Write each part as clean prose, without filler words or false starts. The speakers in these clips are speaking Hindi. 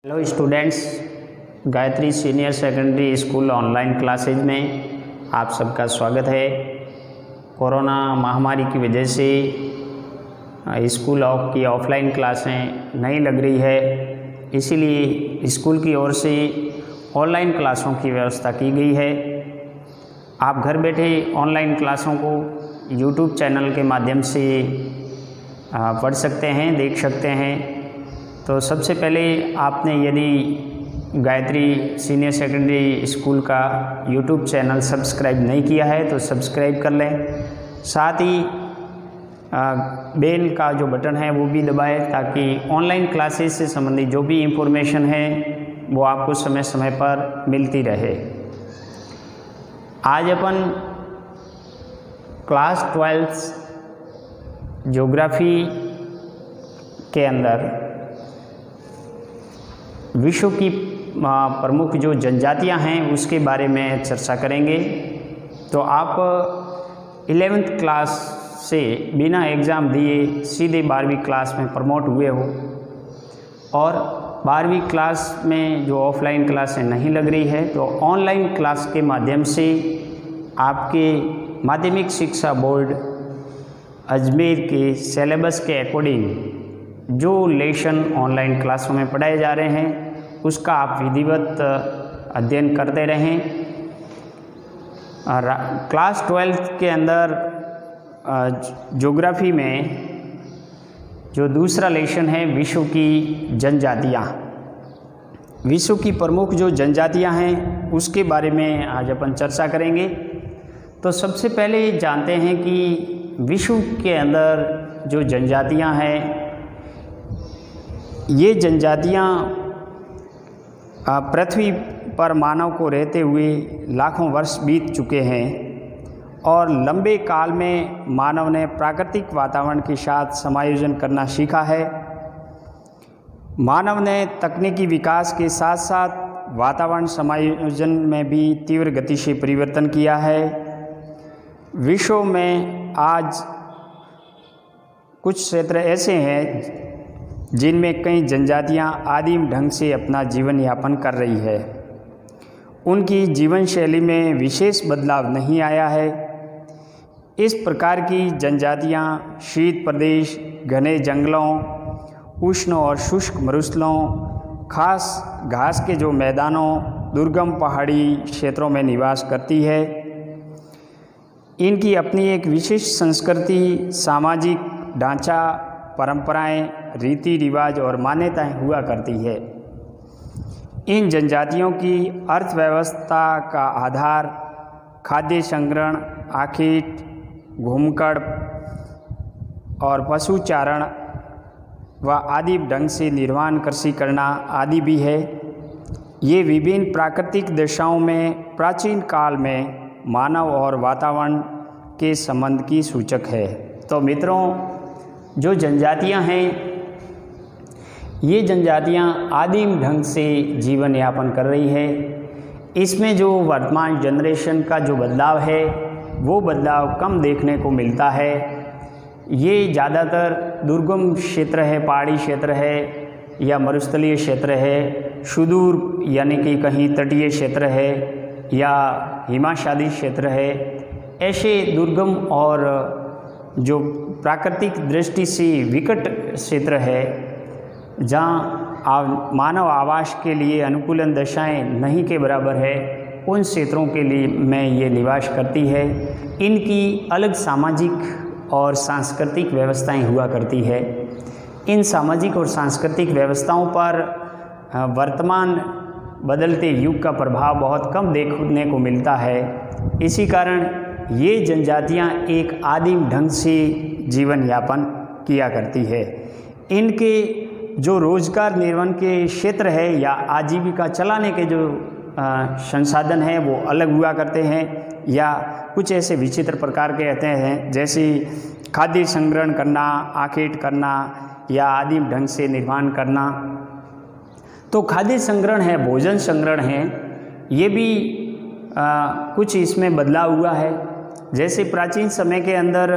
Hello students, Gayatri senior secondary school online classes में आप सबका स्वागत है। कोरोना महामारी की वजह से स्कूल की ऑफलाइन क्लासें नहीं लग रही है, इसीलिए स्कूल की ओर से ऑनलाइन क्लासों की व्यवस्था की गई है। आप घर बैठे ऑनलाइन क्लासों को यूट्यूब चैनल के माध्यम से पढ़ सकते हैं, देख सकते हैं। तो सबसे पहले आपने यदि गायत्री सीनियर सेकेंडरी स्कूल का यूट्यूब चैनल सब्सक्राइब नहीं किया है तो सब्सक्राइब कर लें। साथ ही बेल का जो बटन है वो भी दबाएं ताकि ऑनलाइन क्लासेस से संबंधित जो भी इन्फॉर्मेशन है वो आपको समय समय पर मिलती रहे। आज अपन क्लास 12 ज्योग्राफी के अंदर विश्व की प्रमुख जो जनजातियां हैं उसके बारे में चर्चा करेंगे। तो आप 11th क्लास से बिना एग्ज़ाम दिए सीधे 12वीं क्लास में प्रमोट हुए हो और 12वीं क्लास में जो ऑफलाइन क्लासें नहीं लग रही है तो ऑनलाइन क्लास के माध्यम से आपके माध्यमिक शिक्षा बोर्ड अजमेर के सिलेबस के अकॉर्डिंग जो लेसन ऑनलाइन क्लासों में पढ़ाए जा रहे हैं उसका आप विधिवत अध्ययन करते रहें। क्लास 12 के अंदर ज्योग्राफी में जो दूसरा लेसन है विश्व की जनजातियाँ, विश्व की प्रमुख जो जनजातियाँ हैं उसके बारे में आज अपन चर्चा करेंगे। तो सबसे पहले जानते हैं कि विश्व के अंदर जो जनजातियाँ हैं ये जनजातियाँ पृथ्वी पर मानव को रहते हुए लाखों वर्ष बीत चुके हैं और लंबे काल में मानव ने प्राकृतिक वातावरण के साथ समायोजन करना सीखा है। मानव ने तकनीकी विकास के साथ साथ वातावरण समायोजन में भी तीव्र गति से परिवर्तन किया है। विश्व में आज कुछ क्षेत्र ऐसे हैं जिनमें कई जनजातियां आदिम ढंग से अपना जीवन यापन कर रही है। उनकी जीवन शैली में विशेष बदलाव नहीं आया है। इस प्रकार की जनजातियां शीत प्रदेश, घने जंगलों, उष्ण और शुष्क मरुस्थलों, खास घास के जो मैदानों, दुर्गम पहाड़ी क्षेत्रों में निवास करती है। इनकी अपनी एक विशिष्ट संस्कृति, सामाजिक ढांचा, परंपराएं, रीति रिवाज और मान्यताएं हुआ करती है। इन जनजातियों की अर्थव्यवस्था का आधार खाद्य संग्रहण, आखीट, घूमकड़ और पशुचारण व आदि ढंग से निर्वाण कृषि करना आदि भी है। ये विभिन्न प्राकृतिक दशाओं में प्राचीन काल में मानव और वातावरण के संबंध की सूचक है। तो मित्रों, जो जनजातियां हैं ये जनजातियां आदिम ढंग से जीवन यापन कर रही है। इसमें जो वर्तमान जनरेशन का जो बदलाव है वो बदलाव कम देखने को मिलता है। ये ज़्यादातर दुर्गम क्षेत्र है, पहाड़ी क्षेत्र है या मरुस्थलीय क्षेत्र है, सुदूर यानी कि कहीं तटीय क्षेत्र है या हिमाच्छादित क्षेत्र है। ऐसे दुर्गम और जो प्राकृतिक दृष्टि से विकट क्षेत्र है जहाँ मानव आवास के लिए अनुकूलन दशाएं नहीं के बराबर है, उन क्षेत्रों के लिए में ये निवास करती है। इनकी अलग सामाजिक और सांस्कृतिक व्यवस्थाएं हुआ करती है। इन सामाजिक और सांस्कृतिक व्यवस्थाओं पर वर्तमान बदलते युग का प्रभाव बहुत कम देखने को मिलता है। इसी कारण ये जनजातियां एक आदिम ढंग से जीवन यापन किया करती है। इनके जो रोजगार निर्वहन के क्षेत्र है या आजीविका चलाने के जो संसाधन हैं वो अलग हुआ करते हैं या कुछ ऐसे विचित्र प्रकार के रहते हैं, जैसे खाद्य संग्रहण करना, आखेट करना या आदिम ढंग से निर्माण करना। तो खाद्य संग्रहण है, भोजन संग्रहण है, ये भी कुछ इसमें बदलाव हुआ है। जैसे प्राचीन समय के अंदर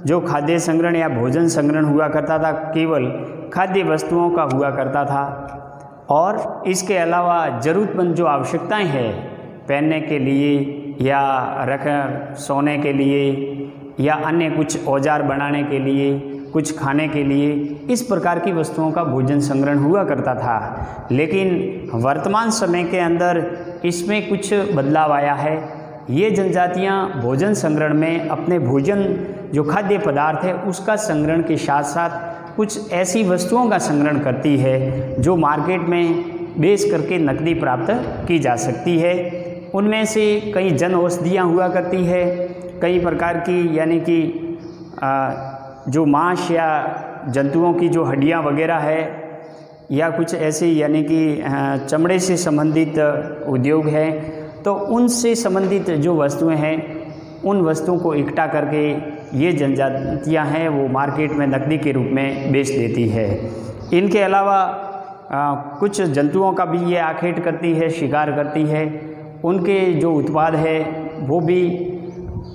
जो खाद्य संग्रहण या भोजन संग्रहण हुआ करता था केवल खाद्य वस्तुओं का हुआ करता था। और इसके अलावा ज़रूरतमंद जो आवश्यकताएं हैं पहनने के लिए या सोने के लिए या अन्य कुछ औजार बनाने के लिए, कुछ खाने के लिए, इस प्रकार की वस्तुओं का भोजन संग्रहण हुआ करता था। लेकिन वर्तमान समय के अंदर इसमें कुछ बदलाव आया है। ये जनजातियाँ भोजन संग्रहण में अपने भोजन जो खाद्य पदार्थ है उसका संग्रहण के साथ साथ कुछ ऐसी वस्तुओं का संग्रहण करती है जो मार्केट में बेच करके नकदी प्राप्त की जा सकती है। उनमें से कई जन औषधियाँ हुआ करती है, कई प्रकार की यानी कि जो मांस या जंतुओं की जो हड्डियाँ वगैरह है या कुछ ऐसे यानी कि चमड़े से संबंधित उद्योग है, तो उनसे संबंधित जो वस्तुएं हैं उन वस्तुओं को इकट्ठा करके ये जनजातियां हैं वो मार्केट में नकदी के रूप में बेच देती है। इनके अलावा कुछ जंतुओं का भी ये आखेट करती है, शिकार करती है। उनके जो उत्पाद है वो भी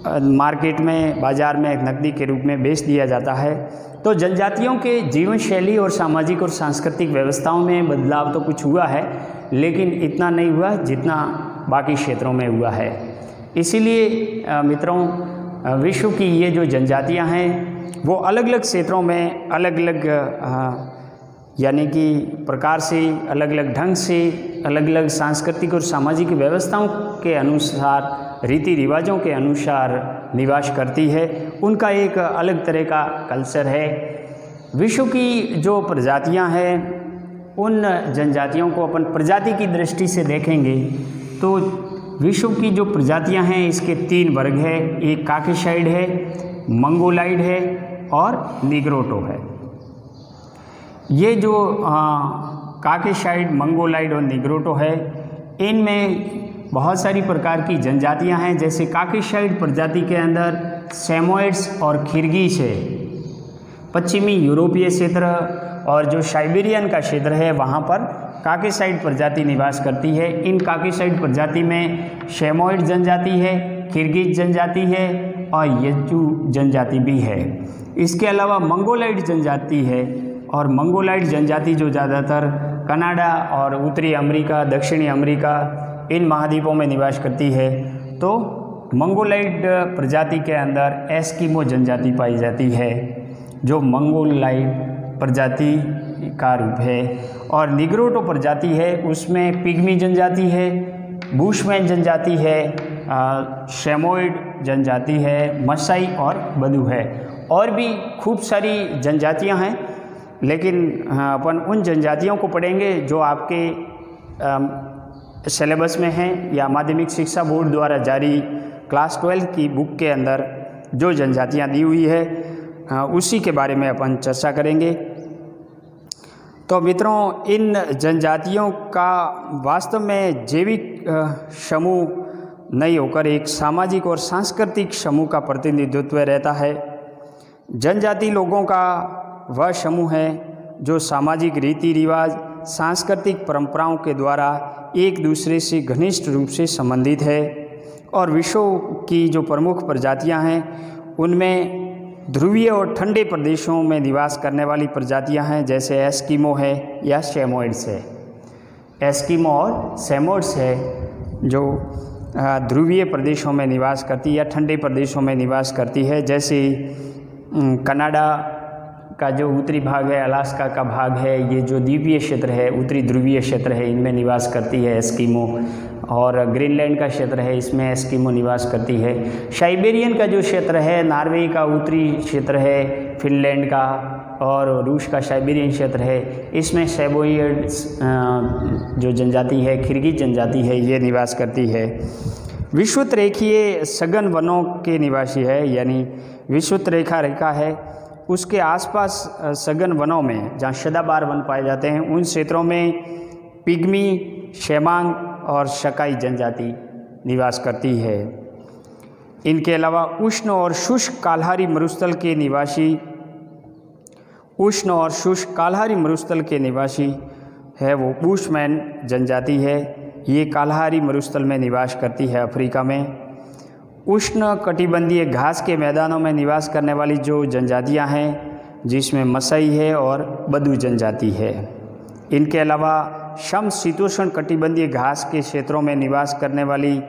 मार्केट में, बाज़ार में नकदी के रूप में बेच दिया जाता है। तो जनजातियों के जीवन शैली और सामाजिक और सांस्कृतिक व्यवस्थाओं में बदलाव तो कुछ हुआ है, लेकिन इतना नहीं हुआ जितना बाकी क्षेत्रों में हुआ है। इसीलिए मित्रों, विश्व की ये जो जनजातियां हैं वो अलग अलग क्षेत्रों में अलग अलग यानी कि प्रकार से, अलग अलग ढंग से, अलग अलग सांस्कृतिक और सामाजिक व्यवस्थाओं के अनुसार, रीति रिवाजों के अनुसार निवास करती है। उनका एक अलग तरह का कल्चर है। विश्व की जो प्रजातियां हैं उन जनजातियों को अपन प्रजाति की दृष्टि से देखेंगे तो विश्व की जो प्रजातियां हैं इसके 3 वर्ग है। एक काकेसाइड है, मंगोलाइड है और निग्रोटो है। ये जो काकेसाइड, मंगोलाइड और निग्रोटो है, इनमें बहुत सारी प्रकार की जनजातियां हैं। जैसे काकेसाइड प्रजाति के अंदर सेमोइड्स और किर्गिज है। पश्चिमी यूरोपीय क्षेत्र और जो साइबेरियन का क्षेत्र है वहाँ पर काकेसाइड प्रजाति निवास करती है। इन काकेसाइड प्रजाति में सेमोइड जनजाति है, किर्गिज जनजाति है और येजू जनजाति भी है। इसके अलावा मंगोलाइड जनजाति है और मंगोलाइड जनजाति जो ज़्यादातर कनाडा और उत्तरी अमेरिका, दक्षिणी अमेरिका इन महाद्वीपों में निवास करती है। तो मंगोलाइड प्रजाति के अंदर एस्किमो जनजाति पाई जाती है जो मंगोलाइड प्रजाति का रूप है। और निग्रोटो प्रजाति है उसमें पिग्मी जनजाति है, बुशमैन जनजाति है, सेमोइड जनजाति है, मसाई और बदू है। और भी खूब सारी जनजातियां हैं, लेकिन अपन उन जनजातियों को पढ़ेंगे जो आपके सिलेबस में हैं या माध्यमिक शिक्षा बोर्ड द्वारा जारी क्लास 12 की बुक के अंदर जो जनजातियां दी हुई है उसी के बारे में अपन चर्चा करेंगे। तो मित्रों, इन जनजातियों का वास्तव में जैविक समूह नहीं होकर एक सामाजिक और सांस्कृतिक समूह का प्रतिनिधित्व रहता है। जनजाति लोगों का वह समूह है जो सामाजिक रीति रिवाज, सांस्कृतिक परंपराओं के द्वारा एक दूसरे से घनिष्ठ रूप से संबंधित है। और विश्व की जो प्रमुख प्रजातियां हैं उनमें ध्रुवीय और ठंडे प्रदेशों में निवास करने वाली प्रजातियां हैं, जैसे एस्किमो है या सेमोइड्स है। एस्किमो और सेमोइड्स है जो ध्रुवीय प्रदेशों में निवास करती है या ठंडे प्रदेशों में निवास करती है। जैसे कनाडा का जो उत्तरी भाग है, अलास्का का भाग है, ये जो द्वीपीय क्षेत्र है, उत्तरी ध्रुवीय क्षेत्र है, इनमें निवास करती है एस्किमो। और ग्रीनलैंड का क्षेत्र है, इसमें एस्किमो निवास करती है। साइबेरियन का जो क्षेत्र है, नॉर्वे का उत्तरी क्षेत्र है, फिनलैंड का और रूस का साइबेरियन क्षेत्र है, इसमें सेमोइड्स जो जनजाति है, किर्गिज जनजाति है, ये निवास करती है। विषुवत रेखीय सघन वनों के निवासी है, यानी विषुवत रेखा है उसके आसपास सघन वनों में जहाँ सदाबहार वन पाए जाते हैं उन क्षेत्रों में पिग्मी, शेमांग और शकाई जनजाति निवास करती है। इनके अलावा उष्ण और शुष्क कालहारी मरुस्थल के निवासी है वो बुशमैन जनजाति है। ये कालहारी मरुस्थल में निवास करती है अफ्रीका में। उष्ण कटिबंधीय घास के मैदानों में निवास करने वाली जो जनजातियां हैं जिसमें मसाई है और बदू जनजाति है। इनके अलावा समशीतोष्ण कटिबंधीय घास के क्षेत्रों में निवास करने वाली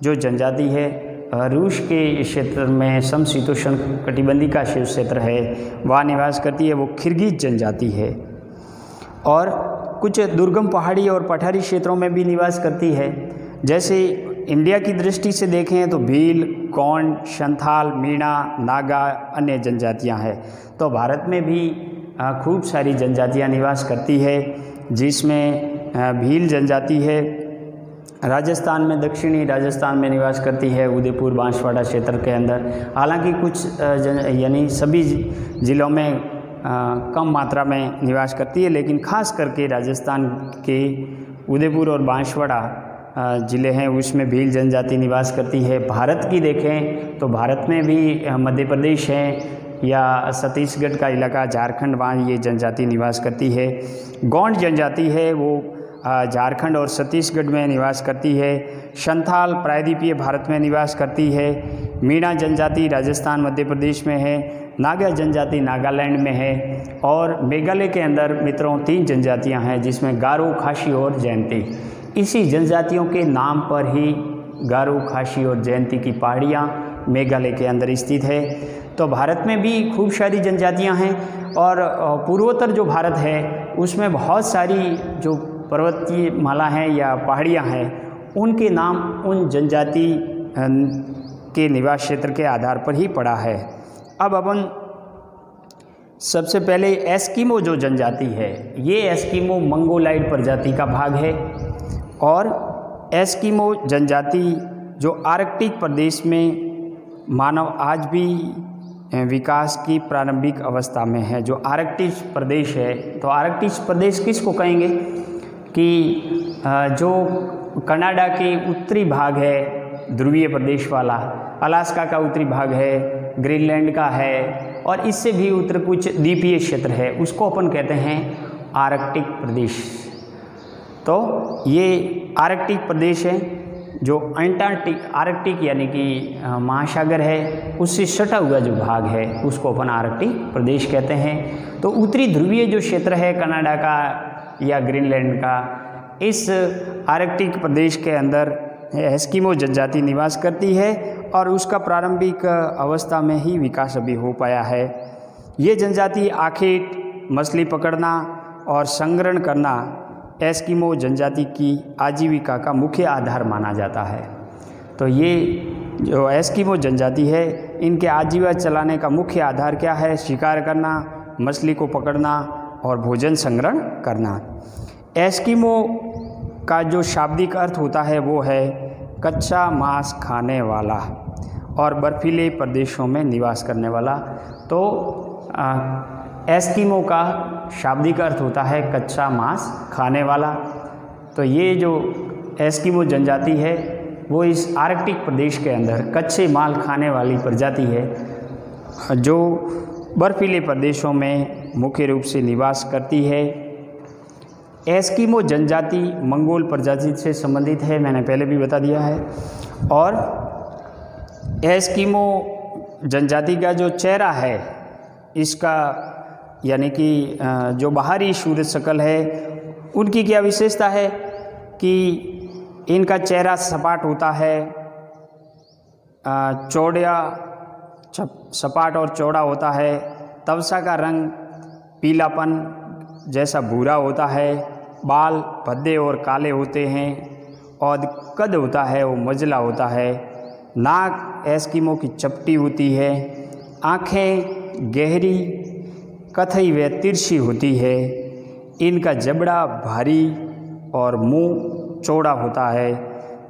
जो जनजाति है, रूस के क्षेत्र में समशीतोष्ण कटिबंधीय का क्षेत्र है वहाँ निवास करती है, वो किर्गिज जनजाति है। और कुछ दुर्गम पहाड़ी और पठारी क्षेत्रों में भी निवास करती है। जैसे इंडिया की दृष्टि से देखें तो भील, गोंड, संथाल, मीणा, नागा अन्य जनजातियां हैं। तो भारत में भी खूब सारी जनजातियां निवास करती है, जिसमें भील जनजाति है, राजस्थान में, दक्षिणी राजस्थान में निवास करती है, उदयपुर बांसवाड़ा क्षेत्र के अंदर। हालांकि कुछ यानी सभी ज़िलों में कम मात्रा में निवास करती है, लेकिन खास करके राजस्थान के उदयपुर और बांसवाड़ा ज़िले हैं उसमें भील जनजाति निवास करती है। भारत की देखें तो भारत में भी मध्य प्रदेश है या छत्तीसगढ़ का इलाका, झारखंड, वहाँ ये जनजाति निवास करती है। गोंड जनजाति है वो झारखंड और छत्तीसगढ़ में निवास करती है। संथाल प्रायद्वीपीय भारत में निवास करती है। मीणा जनजाति राजस्थान मध्य प्रदेश में है। नागा जनजाति नागालैंड में है। और मेघालय के अंदर मित्रों 3 जनजातियां हैं, जिसमें गारो, खासी और जयंती। इसी जनजातियों के नाम पर ही गारो, खासी और जयंती की पहाड़ियाँ मेघालय के अंदर स्थित है। तो भारत में भी खूब सारी जनजातियां हैं और पूर्वोत्तर जो भारत है उसमें बहुत सारी जो पर्वतीय माला हैं या पहाड़ियां हैं, उनके नाम उन जनजाति के निवास क्षेत्र के आधार पर ही पड़ा है। अब अपन सबसे पहले एस्किमो जो जनजाति है, ये एस्किमो मंगोलाइड प्रजाति का भाग है। और एस्किमो जनजाति जो आर्कटिक प्रदेश में मानव आज भी विकास की प्रारंभिक अवस्था में है। जो आर्कटिक प्रदेश है, तो आर्कटिक प्रदेश किसको कहेंगे कि जो कनाडा के उत्तरी भाग है ध्रुवीय प्रदेश वाला, अलास्का का उत्तरी भाग है, ग्रीनलैंड का है, और इससे भी उत्तर कुछ द्वीपीय क्षेत्र है, उसको अपन कहते हैं आर्कटिक प्रदेश। तो ये आर्कटिक प्रदेश है। जो अंटार्कटिक, आर्कटिक यानी कि महासागर है, उससे सटा हुआ जो भाग है उसको अपन आर्कटिक प्रदेश कहते हैं। तो उत्तरी ध्रुवीय जो क्षेत्र है कनाडा का या ग्रीनलैंड का, इस आर्कटिक प्रदेश के अंदर एस्किमो जनजाति निवास करती है और उसका प्रारंभिक अवस्था में ही विकास अभी हो पाया है। ये जनजाति आखेट, मछली पकड़ना और संग्रहण करना एस्किमो जनजाति की आजीविका का मुख्य आधार माना जाता है। तो ये जो एस्किमो जनजाति है, इनके आजीविका चलाने का मुख्य आधार क्या है? शिकार करना, मछली को पकड़ना और भोजन संग्रहण करना। एस्किमो का जो शाब्दिक अर्थ होता है वो है कच्चा मांस खाने वाला और बर्फीले प्रदेशों में निवास करने वाला। तो एस्किमो का शाब्दिक अर्थ होता है कच्चा मांस खाने वाला। तो ये जो एस्किमो जनजाति है वो इस आर्कटिक प्रदेश के अंदर कच्चे माल खाने वाली प्रजाति है, जो बर्फीले प्रदेशों में मुख्य रूप से निवास करती है। एस्किमो जनजाति मंगोल प्रजाति से संबंधित है, मैंने पहले भी बता दिया है। और एस्किमो जनजाति का जो चेहरा है, इसका यानी कि जो बाहरी सूरज शक्ल है, उनकी क्या विशेषता है कि इनका चेहरा सपाट होता है, सपाट और चौड़ा होता है। तवचा का रंग पीलापन जैसा भूरा होता है, बाल भद्दे और काले होते हैं और कद होता है वो मझला होता है। नाक एस्किमो की चपटी होती है, आँखें गहरी कथई व तिरछी होती है। इनका जबड़ा भारी और मुंह चौड़ा होता है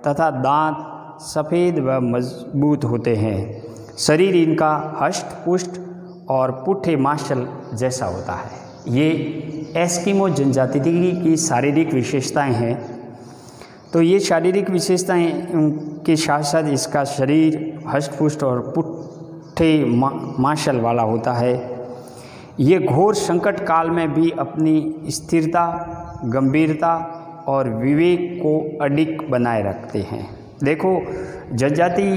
तथा दांत सफ़ेद व मजबूत होते हैं। शरीर इनका हष्ट पुष्ट और पुट्ठे मांसल जैसा होता है। ये एस्किमो जनजाति की शारीरिक विशेषताएं हैं। तो ये शारीरिक विशेषताएं के साथ साथ इसका शरीर हष्ट पुष्ट और पुट्ठे मांसल वाला होता है। ये घोर संकट काल में भी अपनी स्थिरता, गंभीरता और विवेक को अडिग बनाए रखते हैं। देखो, जनजाति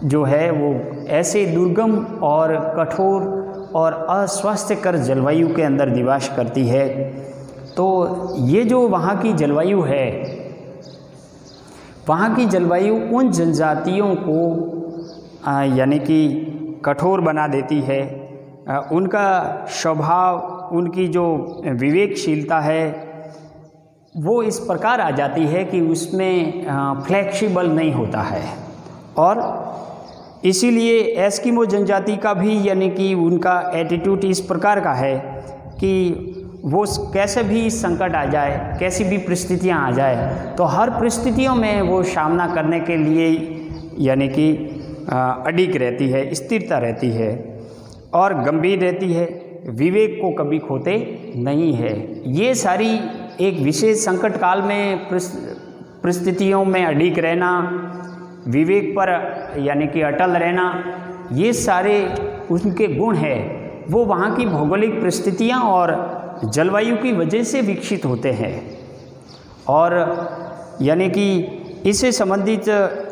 जो है वो ऐसे दुर्गम और कठोर और अस्वास्थ्यकर जलवायु के अंदर निवास करती है, तो ये जो वहाँ की जलवायु है, वहाँ की जलवायु उन जनजातियों को यानी कि कठोर बना देती है। उनका स्वभाव, उनकी जो विवेकशीलता है वो इस प्रकार आ जाती है कि उसमें फ्लेक्सिबल नहीं होता है। और इसीलिए एस्किमो जनजाति का भी यानी कि उनका एटीट्यूड इस प्रकार का है कि वो कैसे भी संकट आ जाए, कैसी भी परिस्थितियां आ जाए, तो हर परिस्थितियों में वो सामना करने के लिए यानी कि अडिग रहती है, स्थिरता रहती है और गंभीर रहती है, विवेक को कभी खोते नहीं है। ये सारी एक विशेष संकट काल में परिस्थितियों में अडिग रहना, विवेक पर यानी कि अटल रहना, ये सारे उनके गुण हैं। वो वहाँ की भौगोलिक परिस्थितियाँ और जलवायु की वजह से विकसित होते हैं। और यानी कि इससे संबंधित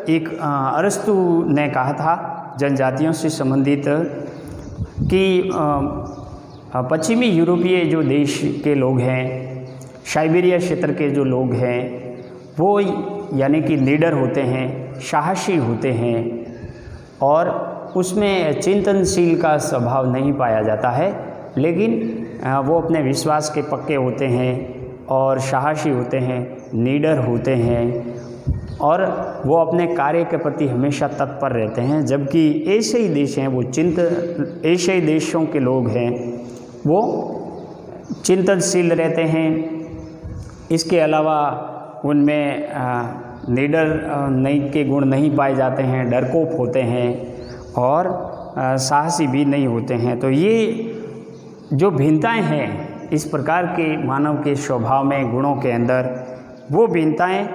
एक अरस्तु ने कहा था जनजातियों से संबंधित कि पश्चिमी यूरोपीय जो देश के लोग हैं, साइबेरिया क्षेत्र के जो लोग हैं, वो यानी कि लीडर होते हैं, साहसी होते हैं और उसमें चिंतनशील का स्वभाव नहीं पाया जाता है, लेकिन वो अपने विश्वास के पक्के होते हैं और साहसी होते हैं, लीडर होते हैं और वो अपने कार्य के प्रति हमेशा तत्पर रहते हैं। जबकि एशियाई देश हैं, वो एशियाई देशों के लोग हैं, वो चिंतनशील रहते हैं। इसके अलावा उनमें लीडर नहीं के गुण नहीं पाए जाते हैं, डरपोक होते हैं और साहसी भी नहीं होते हैं। तो ये जो भिन्नताएं हैं इस प्रकार के मानव के स्वभाव में, गुणों के अंदर, वो भिन्नताएं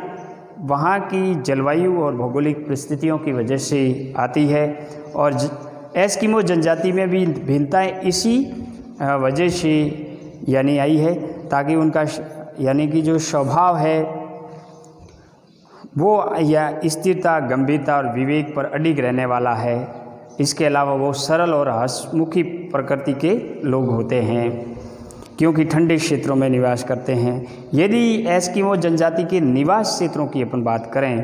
वहाँ की जलवायु और भौगोलिक परिस्थितियों की वजह से आती है। और एस्किमो जनजाति में भी भिन्नताएं इसी वजह से यानी आई है, ताकि उनका यानी कि जो स्वभाव है वो या स्थिरता, गंभीरता और विवेक पर अडिग रहने वाला है। इसके अलावा वो सरल और हंसमुखी प्रकृति के लोग होते हैं, क्योंकि ठंडे क्षेत्रों में निवास करते हैं। यदि एस्किमो जनजाति के निवास क्षेत्रों की अपन बात करें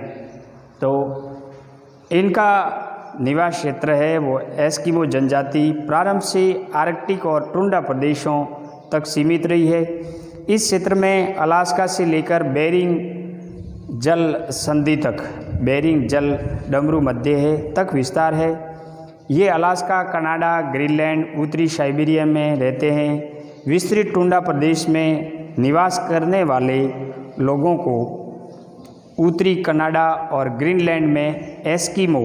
तो इनका निवास क्षेत्र है वो एस्किमो जनजाति प्रारंभ से आर्कटिक और टुंड्रा प्रदेशों तक सीमित रही है। इस क्षेत्र में अलास्का से लेकर बेरिंग जल संधि तक, बेरिंग जल डमरू मध्य है तक विस्तार है। ये अलास्का, कनाडा, ग्रीनलैंड, उत्तरी साइबेरिया में रहते हैं। विस्तृत टुंड्रा प्रदेश में निवास करने वाले लोगों को उत्तरी कनाडा और ग्रीनलैंड में एस्किमो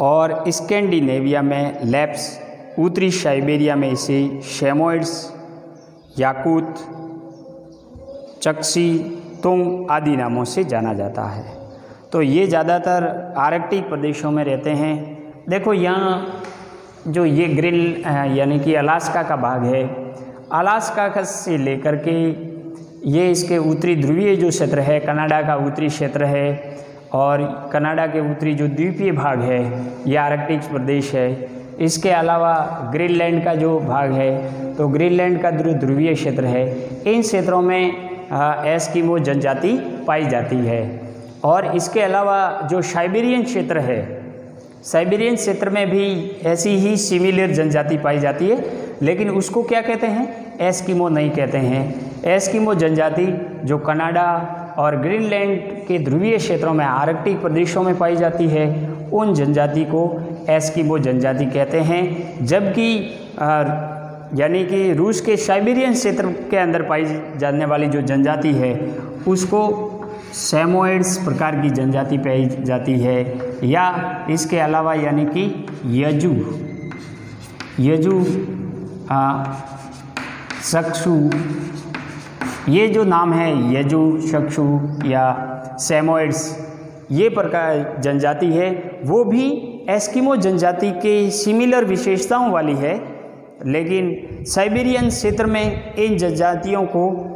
और स्कैंडिनेविया में लैप्स, उत्तरी साइबेरिया में इसे सेमोइड्स, याकूत, चक्सी, तुंग आदि नामों से जाना जाता है। तो ये ज़्यादातर आर्कटिक प्रदेशों में रहते हैं। देखो यहाँ जो ये ग्रिल यानी कि अलास्का का भाग है, अलास्का से लेकर के ये इसके उत्तरी ध्रुवीय जो क्षेत्र है, कनाडा का उत्तरी क्षेत्र है और कनाडा के उत्तरी जो द्वीपीय भाग है ये आर्कटिक प्रदेश है। इसके अलावा ग्रीनलैंड का जो भाग है तो ग्रीनलैंड का ध्रुवीय क्षेत्र है। इन क्षेत्रों में एस्किमो जनजाति पाई जाती है। और इसके अलावा जो साइबेरियन क्षेत्र है, साइबेरियन क्षेत्र में भी ऐसी ही सिमिलर जनजाति पाई जाती है, लेकिन उसको क्या कहते हैं? एस्किमो नहीं कहते हैं। एस्किमो जनजाति जो कनाडा और ग्रीनलैंड के ध्रुवीय क्षेत्रों में, आर्कटिक प्रदेशों में पाई जाती है, उन जनजाति को एस्किमो जनजाति कहते हैं। जबकि यानी कि रूस के साइबेरियन क्षेत्र के अंदर पाई जाने वाली जो जनजाति है उसको सेमोइड्स प्रकार की जनजाति पाई जाती है। या इसके अलावा यानी कि यजु सक्सु, ये जो नाम है यजु, सक्सु या सेमोइड्स, ये प्रकार जनजाति है, वो भी एस्किमो जनजाति के सिमिलर विशेषताओं वाली है। लेकिन साइबेरियन क्षेत्र में इन जनजातियों को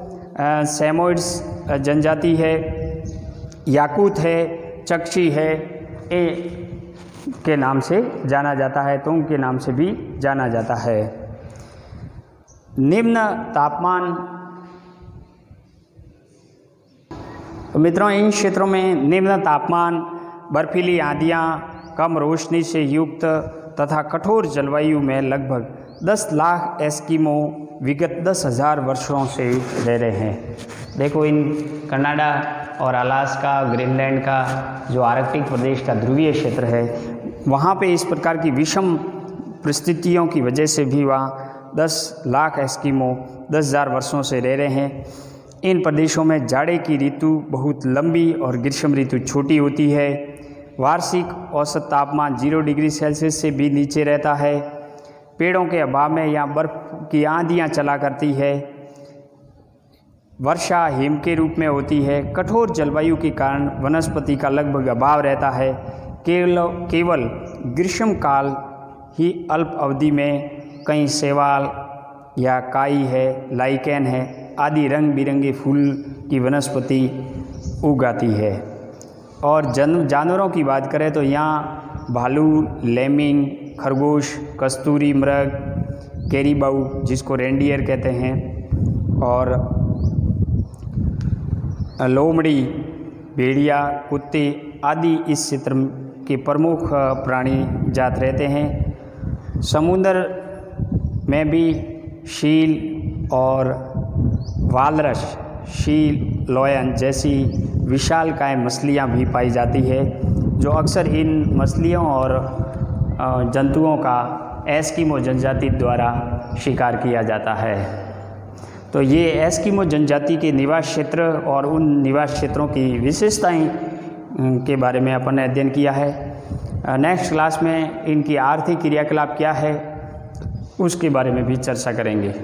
सेमोइड्स जनजाति है, याकूत है, चक्सी है, के नाम से जाना जाता है, तुंग के नाम से भी जाना जाता है। निम्न तापमान। तो मित्रों, इन क्षेत्रों में निम्न तापमान, बर्फीली आंधियाँ, कम रोशनी से युक्त तथा कठोर जलवायु में लगभग 10 लाख एस्किमो विगत 10,000 वर्षों से रह रहे हैं। देखो, इन कनाडा और अलास्का, ग्रीनलैंड का जो आर्कटिक प्रदेश का ध्रुवीय क्षेत्र है, वहाँ पे इस प्रकार की विषम परिस्थितियों की वजह से भी वहाँ 10 लाख एस्किमो 10,000 वर्षों से रह रहे हैं। इन प्रदेशों में जाड़े की ऋतु बहुत लंबी और ग्रीष्म ऋतु छोटी होती है। वार्षिक औसत तापमान 0 डिग्री सेल्सियस से भी नीचे रहता है। पेड़ों के अभाव में यहाँ बर्फ़ की आंधियाँ चला करती है। वर्षा हिम के रूप में होती है। कठोर जलवायु के कारण वनस्पति का लगभग अभाव रहता है। केवल ग्रीष्म काल ही अल्प अवधि में कई शैवाल या काई है, लाइकेन है आदि रंग बिरंगे फूल की वनस्पति उगाती है। और जानवरों की बात करें तो यहाँ भालू, लेमिंग, खरगोश, कस्तूरी मृग, कैरीबाऊ जिसको रेंडियर कहते हैं, और लोमड़ी, भेड़िया, कुत्ते आदि इस क्षेत्र के प्रमुख प्राणी जात रहते हैं। समुद्र में भी शील और वालरस, शील, लोयन जैसी विशालकाय मछलियाँ भी पाई जाती है, जो अक्सर इन मछलियों और जंतुओं का एस्किमो जनजाति द्वारा शिकार किया जाता है। तो ये एस्किमो जनजाति के निवास क्षेत्र और उन निवास क्षेत्रों की विशेषताएं के बारे में अपन ने अध्ययन किया है। नेक्स्ट क्लास में इनकी आर्थिक क्रियाकलाप क्या है उसके बारे में भी चर्चा करेंगे।